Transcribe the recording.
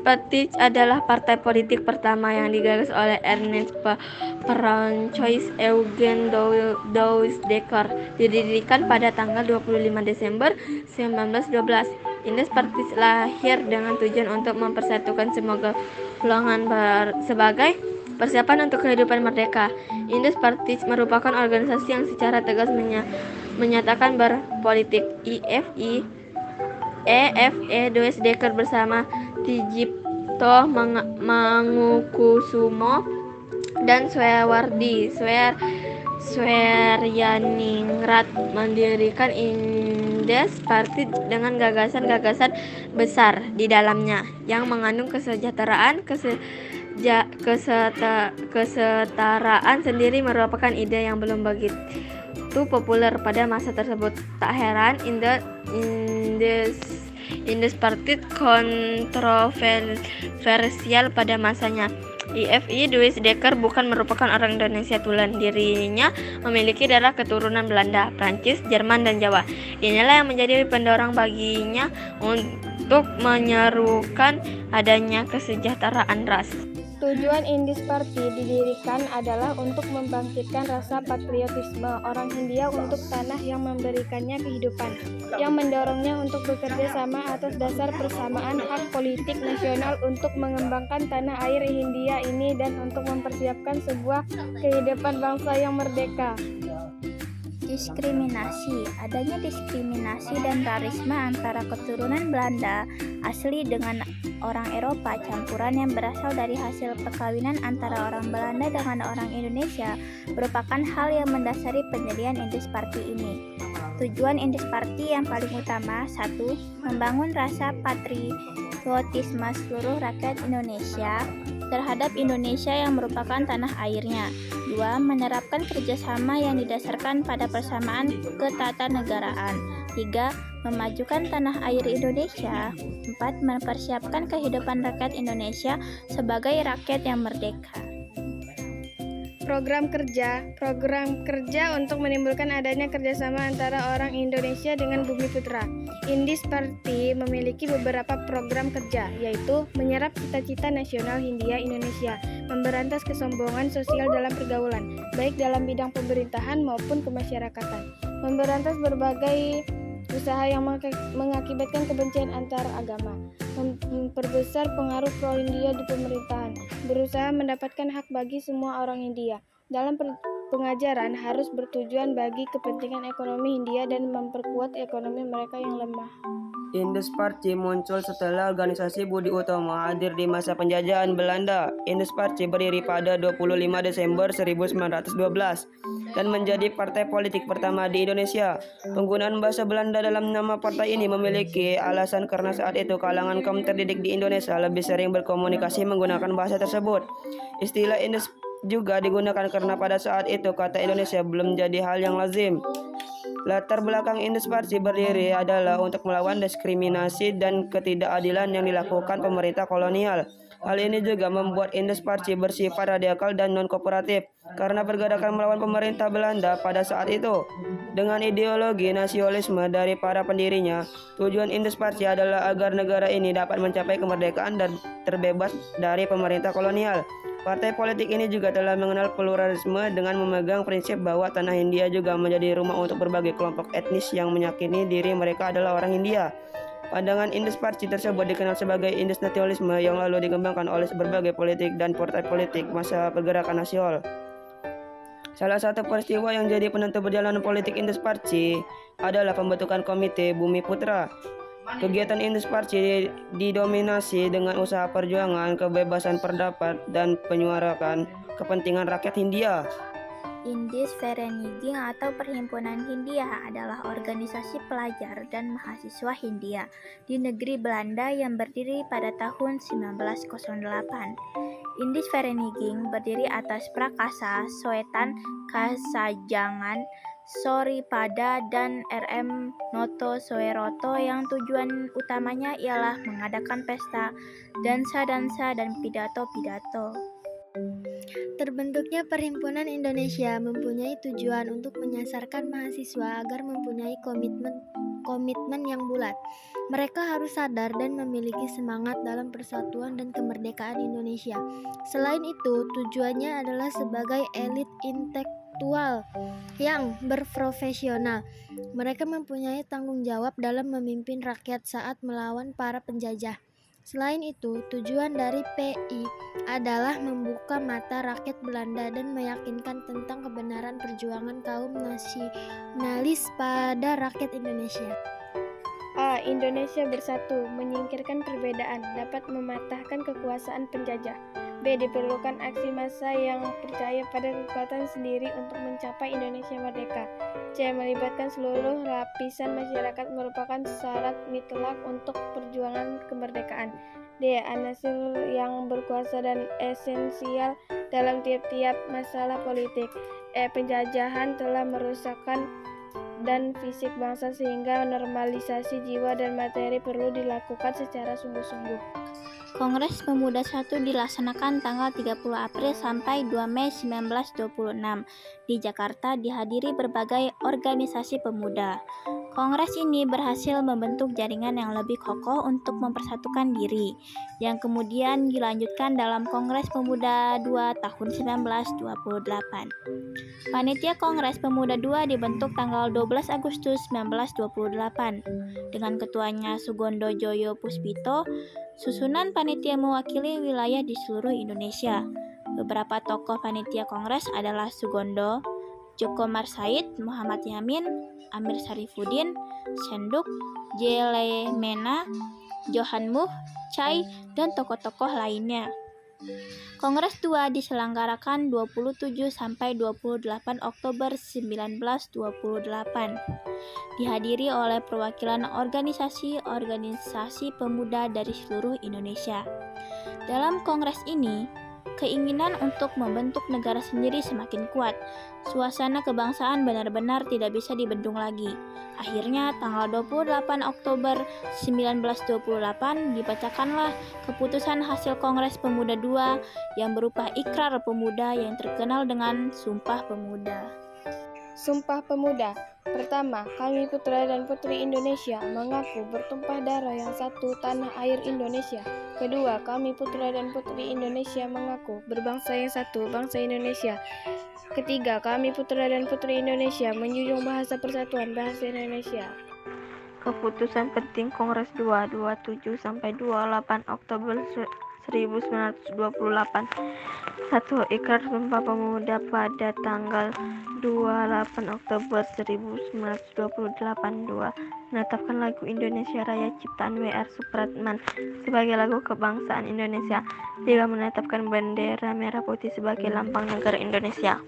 Partij adalah partai politik pertama yang digagas oleh Ernest François Eugen Douze Dekker. Didirikan pada tanggal 25 Desember 1912. Indus Partij lahir dengan tujuan untuk mempersatukan semua golongan sebagai persiapan untuk kehidupan merdeka. Indus Partij merupakan organisasi yang secara tegas menyatakan berpolitik. EFE Douze Dekker bersama Tjipto Mangunkusumo dan Swearyaningrat mendirikan Indus Partij dengan gagasan-gagasan besar di dalamnya yang mengandung kesetaraan sendiri merupakan ide yang belum begitu populer pada masa tersebut. Tak heran Indus Partij kontroversial pada masanya. EFE Douze Dekker bukan merupakan orang Indonesia tulen. Dirinya memiliki darah keturunan Belanda, Prancis, Jerman, dan Jawa. Inilah yang menjadi pendorong baginya untuk menyerukan adanya kesejahteraan ras. Tujuan Indus Partij didirikan adalah untuk membangkitkan rasa patriotisme orang Hindia untuk tanah yang memberikannya kehidupan, yang mendorongnya untuk bekerja sama atas dasar persamaan hak politik nasional untuk mengembangkan tanah air Hindia ini dan untuk mempersiapkan sebuah kehidupan bangsa yang merdeka. Diskriminasi. Adanya diskriminasi dan rasisme antara keturunan Belanda asli dengan orang Eropa campuran yang berasal dari hasil perkawinan antara orang Belanda dengan orang Indonesia merupakan hal yang mendasari pendirian Indus Partij ini. Tujuan Indus Partij yang paling utama: 1. Membangun rasa patriotisme seluruh rakyat Indonesia terhadap Indonesia yang merupakan tanah airnya. 2. Menerapkan kerjasama yang didasarkan pada persamaan ketatanegaraan. 3. Memajukan tanah air Indonesia. 4. Mempersiapkan kehidupan rakyat Indonesia sebagai rakyat yang merdeka. Program kerja untuk menimbulkan adanya kerjasama antara orang Indonesia dengan Bumi Putra. Indus Partij memiliki beberapa program kerja, yaitu menyerap cita-cita nasional Hindia Indonesia, memberantas kesombongan sosial dalam pergaulan, baik dalam bidang pemerintahan maupun kemasyarakatan, memberantas berbagai usaha yang mengakibatkan kebencian antar agama, memperbesar pengaruh pro-India di pemerintahan, berusaha mendapatkan hak bagi semua orang India. Dalam pengajaran harus bertujuan bagi kepentingan ekonomi India dan memperkuat ekonomi mereka yang lemah. Indus Partij muncul setelah organisasi Budi Utomo hadir di masa penjajahan Belanda. Indus Partij berdiri pada 25 Desember 1912 dan menjadi partai politik pertama di Indonesia. Penggunaan bahasa Belanda dalam nama partai ini memiliki alasan karena saat itu kalangan kaum terdidik di Indonesia lebih sering berkomunikasi menggunakan bahasa tersebut. Istilah Indus juga digunakan karena pada saat itu kata Indonesia belum jadi hal yang lazim. Latar belakang Indus Partij berdiri adalah untuk melawan diskriminasi dan ketidakadilan yang dilakukan pemerintah kolonial. Hal ini juga membuat Indus Partij bersifat radikal dan non-kooperatif karena pergerakan melawan pemerintah Belanda pada saat itu. Dengan ideologi nasionalisme dari para pendirinya, tujuan Indus Partij adalah agar negara ini dapat mencapai kemerdekaan dan terbebas dari pemerintah kolonial. Partai politik ini juga telah mengenal pluralisme dengan memegang prinsip bahwa tanah Hindia juga menjadi rumah untuk berbagai kelompok etnis yang meyakini diri mereka adalah orang Hindia. Pandangan Indus Partij tersebut dikenal sebagai Indus nasionalisme yang lalu dikembangkan oleh berbagai politik dan partai politik masa pergerakan nasional. Salah satu peristiwa yang jadi penentu perjalanan politik Indus Partij adalah pembentukan Komite Bumi Putra. Kegiatan Indus Partij didominasi dengan usaha perjuangan kebebasan pendapat dan penyuarakan kepentingan rakyat Hindia. Indus Vereniging atau Perhimpunan Hindia adalah organisasi pelajar dan mahasiswa Hindia di negeri Belanda yang berdiri pada tahun 1908. Indus Vereniging berdiri atas Prakasa, Soetan, Kasajangan, Soripada, dan RM Noto Soeroto yang tujuan utamanya ialah mengadakan pesta, dansa-dansa, dan pidato-pidato. Terbentuknya Perhimpunan Indonesia mempunyai tujuan untuk menyasarkan mahasiswa agar mempunyai komitmen yang bulat. Mereka harus sadar dan memiliki semangat dalam persatuan dan kemerdekaan Indonesia. Selain itu, tujuannya adalah sebagai elit intelektual yang berprofesional. Mereka mempunyai tanggung jawab dalam memimpin rakyat saat melawan para penjajah. Selain itu, tujuan dari PI adalah membuka mata rakyat Belanda dan meyakinkan tentang kebenaran perjuangan kaum nasionalis pada rakyat Indonesia. A. Indonesia bersatu, menyingkirkan perbedaan, dapat mematahkan kekuasaan penjajah. B. Diperlukan aksi massa yang percaya pada kekuatan sendiri untuk mencapai Indonesia merdeka. C. Melibatkan seluruh lapisan masyarakat merupakan syarat mutlak untuk perjuangan kemerdekaan. D. Anasir yang berkuasa dan esensial dalam tiap-tiap masalah politik. E. Penjajahan telah merusakkan dan fisik bangsa sehingga normalisasi jiwa dan materi perlu dilakukan secara sungguh-sungguh. Kongres Pemuda 1 dilaksanakan tanggal 30 April sampai 2 Mei 1926 di Jakarta, dihadiri berbagai organisasi pemuda. Kongres ini berhasil membentuk jaringan yang lebih kokoh untuk mempersatukan diri, yang kemudian dilanjutkan dalam Kongres Pemuda 2 tahun 1928. Panitia Kongres Pemuda 2 dibentuk tanggal 12 Agustus 1928 dengan ketuanya Sugondo Joyo Puspito. Susunan panitia mewakili wilayah di seluruh Indonesia. Beberapa tokoh panitia kongres adalah Sugondo, Joko Marsaid, Muhammad Yamin, Amir Syarifuddin, Senduk, Jele Mena, Johan Muh, Chai, dan tokoh-tokoh lainnya. Kongres 2 diselenggarakan 27 sampai 28 Oktober 1928. Dihadiri oleh perwakilan organisasi-organisasi pemuda dari seluruh Indonesia. Dalam kongres ini, keinginan untuk membentuk negara sendiri semakin kuat. Suasana kebangsaan benar-benar tidak bisa dibendung lagi. Akhirnya, tanggal 28 Oktober 1928 dibacakanlah keputusan hasil Kongres Pemuda II yang berupa Ikrar Pemuda yang terkenal dengan Sumpah Pemuda. Sumpah Pemuda. Pertama, kami putra dan putri Indonesia mengaku bertumpah darah yang satu tanah air Indonesia. Kedua, kami putra dan putri Indonesia mengaku berbangsa yang satu, bangsa Indonesia. Ketiga, kami putra dan putri Indonesia menjunjung bahasa persatuan, bahasa Indonesia. Keputusan penting Kongres 2 27 sampai 28 Oktober 1928. 1. Ikrar Sumpah Pemuda pada tanggal 28 Oktober 1928. 2. Menetapkan lagu Indonesia Raya ciptaan W.R. Supratman sebagai lagu kebangsaan Indonesia. 3. Menetapkan bendera merah putih sebagai lambang negara Indonesia.